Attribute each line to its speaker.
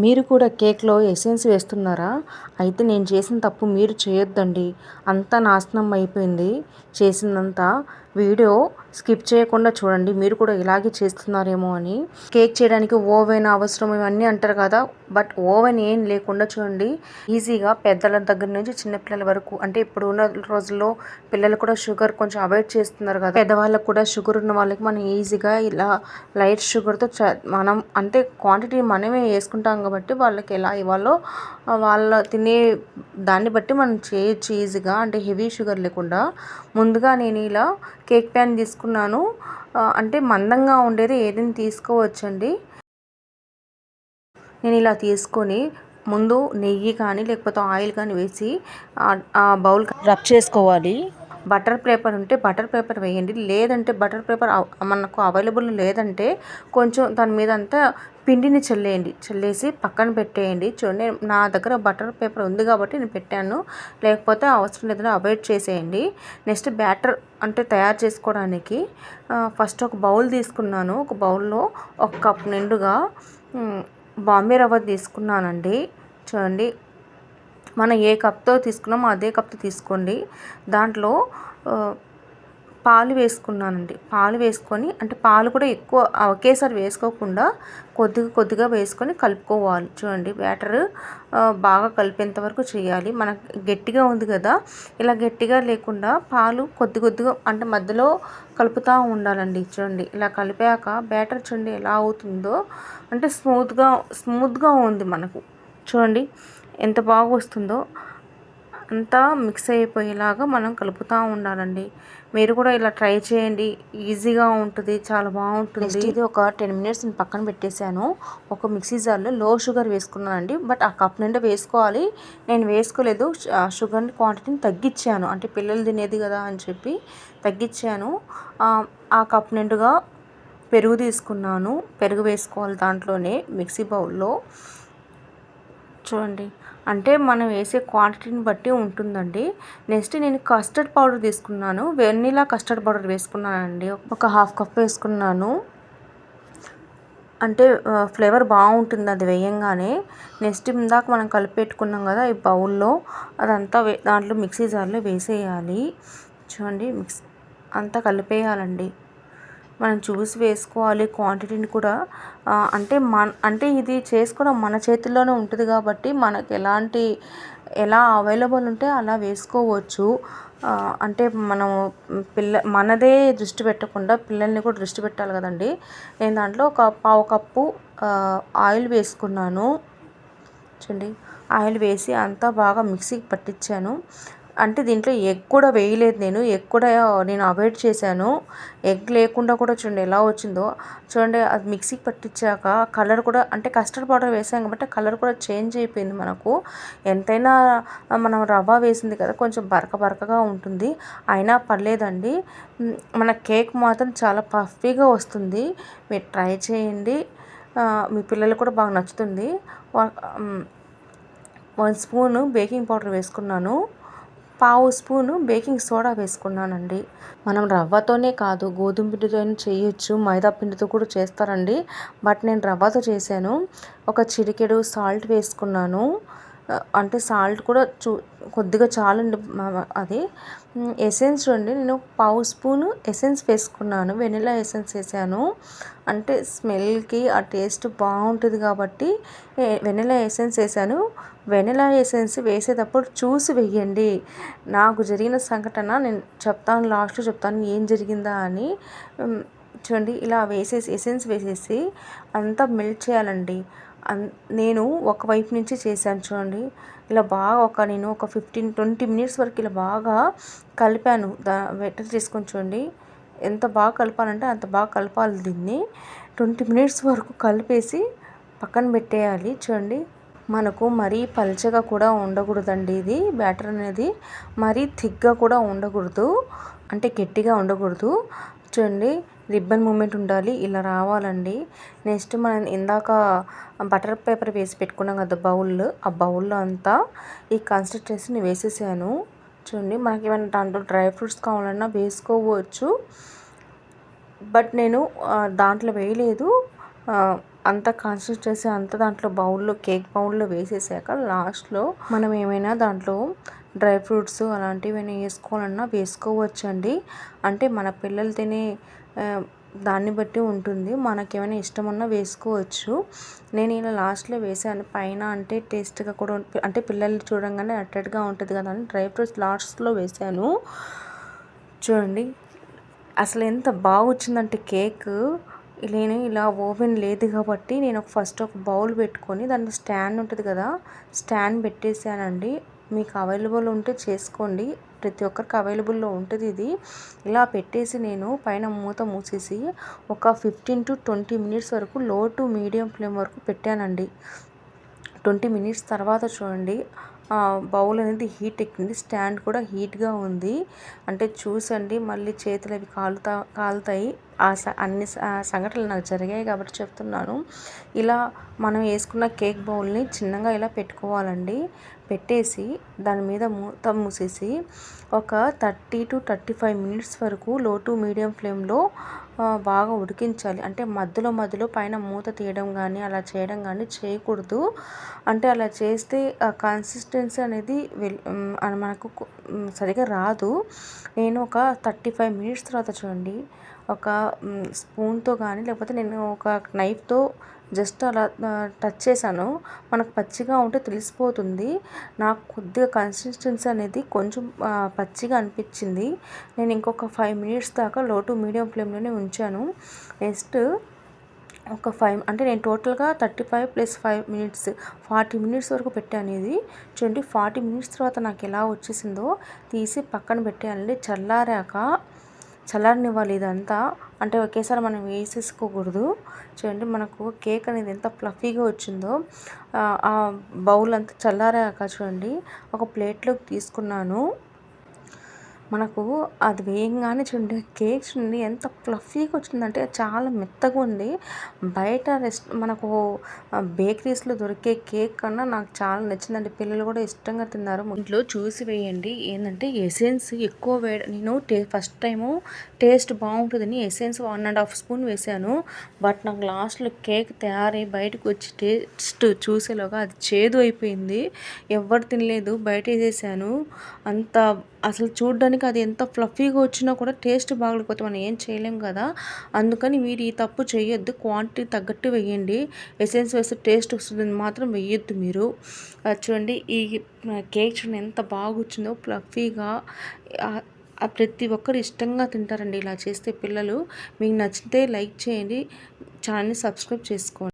Speaker 1: మీరు కూడా కేక్లో ఎసెన్స్ వేస్తున్నారా? అయితే నేను చేసిన తప్పు మీరు చేయొద్దండి. అంతా నాశనం అయిపోయింది చేసిందంతా. వీడియో స్కిప్ చేయకుండా చూడండి. మీరు కూడా ఇలాగే చేస్తున్నారేమో అని. కేక్ చేయడానికి ఓవెన్ అవసరం ఇవన్నీ అంటారు కదా, బట్ ఓవెన్ ఏం లేకుండా చూడండి ఈజీగా పెద్దల దగ్గర నుంచి చిన్నపిల్లల వరకు, అంటే ఇప్పుడు ఉన్న రోజుల్లో పిల్లలు కూడా షుగర్ కొంచెం అవాయిడ్ చేస్తున్నారు కదా, పెద్దవాళ్ళకు కూడా షుగర్ ఉన్న వాళ్ళకి మనం ఈజీగా ఇలా లైట్ షుగర్తో మనం అంటే క్వాంటిటీ మనమే వేసుకుంటాం కాబట్టి వాళ్ళకి ఎలా ఇవ్వాలో వాళ్ళ తినే దాన్ని బట్టి మనం చేయొచ్చు ఈజీగా, అంటే హెవీ షుగర్ లేకుండా. ముందుగా నేను ఇలా కేక్ ప్యాన్ తీసుకున్నాను. అంటే మందంగా ఉండేది ఏదైనా తీసుకోవచ్చండి. నేను ఇలా తీసుకొని ముందు నెయ్యి కానీ లేకపోతే ఆయిల్ కానీ వేసి ఆ బౌల్ రబ్ చేసుకోవాలి. బటర్ పేపర్ ఉంటే బటర్ పేపర్ వేయండి, లేదంటే బటర్ పేపర్ మనకు అవైలబుల్ లేదంటే కొంచెం దాని మీద అంతా పిండిని చల్లేసి పక్కన పెట్టేయండి. చూడండి, నా దగ్గర బటర్ పేపర్ ఉంది కాబట్టి నేను పెట్టాను, లేకపోతే అవసరం లేదని అవాయిడ్ చేసేయండి. నెక్స్ట్ బ్యాటర్ అంటే తయారు చేసుకోవడానికి ఫస్ట్ ఒక బౌల్ తీసుకున్నాను. ఒక బౌల్లో ఒక కప్ నిండుగా బాంబే రవ్వ తీసుకున్నానండి. చూడండి, మనం ఏ కప్తో తీసుకున్నామో అదే కప్తో తీసుకోండి. దాంట్లో పాలు వేసుకున్నానండి. పాలు వేసుకొని, అంటే పాలు కూడా ఎక్కువ ఒకేసారి వేసుకోకుండా కొద్దిగా వేసుకొని కలుపుకోవాలి. చూడండి, బ్యాటర్ బాగా కలిపేంత వరకు చేయాలి. మనకు గట్టిగా ఉంది కదా, ఇలా గట్టిగా లేకుండా పాలు కొద్దిగా అంటే మధ్యలో కలుపుతూ ఉండాలండి. చూడండి, ఇలా కలిపాక బ్యాటర్ చూడండి ఎలా అవుతుందో, అంటే స్మూత్గా ఉంది మనకు. చూడండి ఎంత బాగా వస్తుందో. అంతా మిక్స్ అయిపోయేలాగా మనం కలుపుతూ ఉండాలండి. మీరు కూడా ఇలా ట్రై చేయండి, ఈజీగా ఉంటుంది, చాలా బాగుంటుంది. నెక్స్ట్ ఇది ఒక 10 మినిట్స్ నేను పక్కన పెట్టేశాను. ఒక మిక్సీ జార్లో లో షుగర్ వేసుకున్నానండి, బట్ ఆ కప్ నిండా వేసుకోవాలి. నేను వేసుకోలేదు, షుగర్ క్వాంటిటీని తగ్గించాను, అంటే పిల్లలు తినేది కదా అని చెప్పి తగ్గించాను. ఆ కప్ నిండుగా పెరుగు తీసుకున్నాను. పెరుగు వేసుకోవాలి దాంట్లోనే మిక్సీ బౌల్లో. చూడండి, అంటే మనం వేసే క్వాంటిటీని బట్టి ఉంటుందండి. నెక్స్ట్ నేను కస్టర్డ్ పౌడర్ తీసుకున్నాను. వెన్నీలా కస్టర్డ్ పౌడర్ వేసుకున్నానండి. ఒక హాఫ్ కప్ వేసుకున్నాను, అంటే ఫ్లేవర్ బాగుంటుంది అది వేయంగానే. నెక్స్ట్ ఇందాక మనం కలిపి పెట్టుకున్నాం కదా ఈ బౌల్లో, అదంతా దాంట్లో మిక్సీ జార్లో వేసేయాలి. చూడండి, అంతా కలిపేయాలండి. మనం చూసి వేసుకోవాలి క్వాంటిటీని కూడా. అంటే ఇది చేసుకోవడం మన చేతుల్లోనే ఉంటుంది కాబట్టి మనకు ఎలా అవైలబుల్ ఉంటే అలా వేసుకోవచ్చు. అంటే మనం మనదే దృష్టి పెట్టకుండా పిల్లల్ని కూడా దృష్టి పెట్టాలి కదండి. నేను దాంట్లో ఒక పావు కప్పు ఆయిల్ వేసుకున్నాను. చూడండి, ఆయిల్ వేసి అంతా బాగా మిక్సీకి పట్టించాను. అంటే దీంట్లో ఎగ్ కూడా వేయలేదు, ఎగ్ కూడా నేను అవాయిడ్ చేశాను. ఎగ్ లేకుండా కూడా చూడండి ఎలా వచ్చిందో. చూడండి, అది మిక్సీకి పట్టించాక కలర్ కూడా, అంటే కస్టర్డ్ పౌడర్ వేసాం కాబట్టి కలర్ కూడా చేంజ్ అయిపోయింది మనకు. ఎంతైనా మనం రవ్వ వేసింది కదా, కొంచెం బరకగా ఉంటుంది, అయినా పర్లేదండి. మన కేక్ మాత్రం చాలా పఫీగా వస్తుంది. మీరు ట్రై చేయండి, మీ పిల్లలకు కూడా బాగా నచ్చుతుంది. 1 స్పూను బేకింగ్ పౌడర్ వేసుకున్నాను. పావు స్పూను బేకింగ్ సోడా వేసుకున్నానండి. మనం రవ్వతోనే కాదు గోధుమ పిండితోనే చేయొచ్చు, మైదా పిండితో కూడా చేస్తారండి, బట్ నేను రవ్వతో చేశాను. ఒక చిటికెడు సాల్ట్ వేసుకున్నాను. అంటే సాల్ట్ కూడా కొద్దిగా చాలండి. అది ఎసెన్స్ చూడండి, నేను పావు స్పూను ఎసెన్స్ వేసుకున్నాను, వెనిలా ఎసెన్స్ వేసాను. అంటే స్మెల్కి ఆ టేస్ట్ బాగుంటుంది కాబట్టి వెనిలా ఎసెన్స్ వేసాను. వెనిలా ఎసెన్స్ వేసేటప్పుడు చూసి వేయండి. నాకు జరిగిన సంఘటన నేను చెప్తాను, లాస్ట్లో చెప్తాను ఏం జరిగిందా అని. చూడండి, ఇలా ఎసెన్స్ వేసేసి అంతా మెల్ట్ చేయాలండి. నేను ఒకవైపు నుంచి చేశాను చూడండి, ఇలా బాగా నేను ఒక 15-20 మినిట్స్ వరకు ఇలా బాగా కలిపాను. వెటర్ చేసుకొని చూడండి ఎంత బాగా కలపాలంటే అంత బాగా కలపాలి. దీన్ని 20 మినిట్స్ వరకు కలిపేసి పక్కన పెట్టేయాలి. చూడండి, మనకు మరీ పల్చగా కూడా ఉండకూడదండి ఇది బ్యాటర్ అనేది, మరీ థిక్గా కూడా ఉండకూడదు, అంటే గట్టిగా ఉండకూడదు. చూడండి, రిబ్బన్ మూమెంట్ ఉండాలి, ఇలా రావాలండి. నెక్స్ట్ మనం ఇందాక బటర్ పేపర్ వేసి పెట్టుకున్నాం కదా బౌల్, ఆ బౌల్లో అంతా ఈ కన్సిస్టెన్సీని వేసేసాను. చూడండి, మనకి ఏమైనా దాంట్లో డ్రై ఫ్రూట్స్ కావాలన్నా వేసుకోవచ్చు, బట్ నేను దాంట్లో వేయలేదు. అంత కన్సిస్టెన్సీ అంతా దాంట్లో కేక్ బౌల్లో వేసేసాక లాస్ట్లో మనం ఏమైనా దాంట్లో డ్రై ఫ్రూట్స్ అలాంటివి వేసుకోవాలన్నా వేసుకోవచ్చండి. అంటే మన పిల్లలు తినే దాన్ని బట్టి ఉంటుంది. మనకేమైనా ఇష్టమన్నా వేసుకోవచ్చు. నేను ఇలా లాస్ట్లో వేసాను. పైన అంటే టేస్ట్గా కూడా అంటే పిల్లలు చూడంగానే అట్రాక్ట్గా ఉంటుంది కదా అని డ్రై ఫ్రూట్స్ లాస్ట్లో వేసాను. చూడండి అసలు ఎంత బాగా వచ్చిందంటే కేక్. నేను ఇలా ఓవెన్ లేదు కాబట్టి నేను ఫస్ట్ ఒక బౌల్ పెట్టుకొని దానికి స్టాండ్ ఉంటుంది కదా, స్టాండ్ పెట్టేసానండి. మీకు అవైలబుల్ ఉంటే చేసుకోండి, ప్రతి ఒక్కరికి అవైలబుల్లో ఉంటుంది ఇది. ఇలా పెట్టేసి నేను పైన మూత మూసేసి ఒక 15 to 20 మినిట్స్ వరకు లో టు మీడియం ఫ్లేమ్ వరకు పెట్టానండి. 20 మినిట్స్ తర్వాత చూడండి బౌల్ అనేది హీట్ ఎక్కింది, స్టాండ్ కూడా హీట్గా ఉంది. అంటే చూసండి, మళ్ళీ చేతులు అవి కాలుతాయి. అన్ని సంఘటనలు నాకు జరిగాయి కాబట్టి చెప్తున్నాను. ఇలా మనం వేసుకున్న కేక్ బౌల్ని చిన్నగా ఇలా పెట్టుకోవాలండి. పెట్టేసి దాని మీద మూత మూసేసి ఒక 30 to 35 మినిట్స్ వరకు లో టు మీడియం ఫ్లేమ్లో బాగా ఉడికించాలి. అంటే మధ్యలో పైన మూత తీయడం కానీ అలా చేయడం కానీ చేయకూడదు. అంటే అలా చేస్తే ఆ కన్సిస్టెన్సీ అనేది మనకు సరిగా రాదు. నేను ఒక 35 మినిట్స్ తర్వాత చూడండి ఒక స్పూన్తో కానీ లేకపోతే నేను ఒక నైఫ్తో జస్ట్ అలా టచ్ చేశాను. మనకు పచ్చిగా ఉంటే తెలిసిపోతుంది. నాకు కొద్దిగా కన్సిస్టెన్సీ అనేది కొంచెం పచ్చిగా అనిపించింది. నేను ఇంకొక 5 మినిట్స్ దాకా లో టు మీడియం ఫ్లేమ్లోనే ఉంచాను. నెక్స్ట్ ఒక 5 అంటే నేను టోటల్గా 35 + 5 మినిట్స్ 40 మినిట్స్ వరకు పెట్టాను ఇది. చూడండి 40 మినిట్స్ తర్వాత నాకు ఎలా వచ్చేసిందో తీసి పక్కన పెట్టేయాలండి. చల్లారనివ్వాలి ఇదంతా. అంటే ఒకేసారి మనం వేసేసుకోకూడదు. చూడండి మనకు కేక్ అనేది ఎంత ఫ్లఫీగా వచ్చిందో. ఆ బౌల్ అంతా చల్లారాక చూడండి ఒక ప్లేట్లోకి తీసుకున్నాను. మనకు అది వేయంగానే చూడండి కేక్ చూడండి ఎంత ఫ్లఫీగా వచ్చిందంటే చాలా మెత్తగా ఉంది. బయట మనకు బేకరీస్లో దొరికే కేక్ కన్నా నాకు చాలా నచ్చిందండి. పిల్లలు కూడా ఇష్టంగా తిన్నారు. ఇంట్లో చూసి వేయండి. ఏంటంటే ఎసెన్స్ ఎక్కువ నేను ఫస్ట్ టైము టేస్ట్ బాగుంటుందని ఎసెన్స్ 1.5 స్పూన్ వేసాను. బట్ నాకు లాస్ట్లో కేక్ తయారై బయటకు వచ్చి టేస్ట్ చూసేలోగా అది చేదు అయిపోయింది. ఎవరు తినలేదు, బయట వేసేసాను. అంత అసలు చూడడానికి అది ఎంత ఫ్లఫీగా వచ్చినా కూడా టేస్ట్ బాగలేకపోతే మనం ఏం చేయలేం కదా. అందుకని మీరు ఈ తప్పు చేయొద్దు. క్వాంటిటీ తగ్గట్టు వేయండి. ఎసెన్స్ వేస్తే టేస్ట్ వస్తుందని మాత్రం వేయొద్దు మీరు. చూడండి ఈ కేక్ చూడండి ఎంత బాగా వచ్చిందో ఫ్లఫీగా. ప్రతి ఒక్కరు ఇష్టంగా తింటారండి ఇలా చేస్తే పిల్లలు. మీకు నచ్చితే లైక్ చేయండి, ఛానల్ని సబ్స్క్రైబ్ చేసుకోండి.